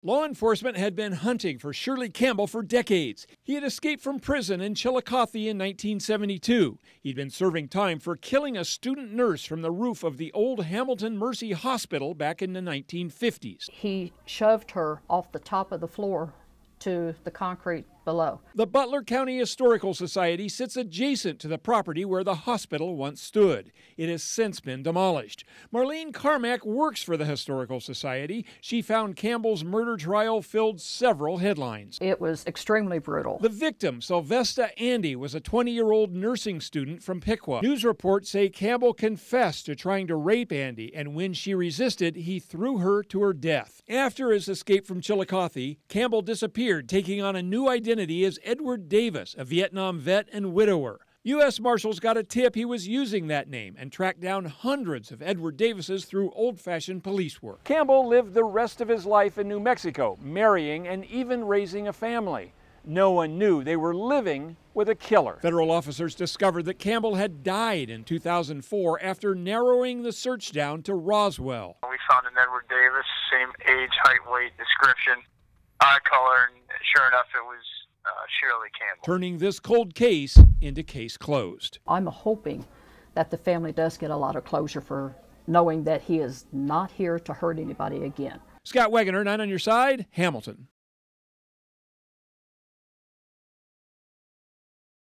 Law enforcement had been hunting for Shirley Campbell for decades. He had escaped from prison in Chillicothe in 1972. He'd been serving time for killing a student nurse from the roof of the old Hamilton Mercy Hospital back in the 1950s. He shoved her off the top of the floor to the concrete below. The Butler County Historical Society sits adjacent to the property where the hospital once stood. It has since been demolished. Marlene Carmack works for the Historical Society. She found Campbell's murder trial filled several headlines. It was extremely brutal. The victim, Sylvester Andy, was a 20-year-old nursing student from Piqua. News reports say Campbell confessed to trying to rape Andy, and when she resisted, he threw her to her death. After his escape from Chillicothe, Campbell disappeared, taking on a new identity as Edward Davis, a Vietnam vet and widower. U.S. Marshals got a tip he was using that name and tracked down hundreds of Edward Davises through old-fashioned police work. Campbell lived the rest of his life in New Mexico, marrying and even raising a family. No one knew they were living with a killer. Federal officers discovered that Campbell had died in 2004 after narrowing the search down to Roswell. We found an Edward Davis, same age, height, weight, description, eye color, and sure enough it was Shirley Campbell. Turning this cold case into case closed. I'm hoping that the family does get a lot of closure for knowing that he is not here to hurt anybody again. Scott Wegener, 9 on your side, Hamilton.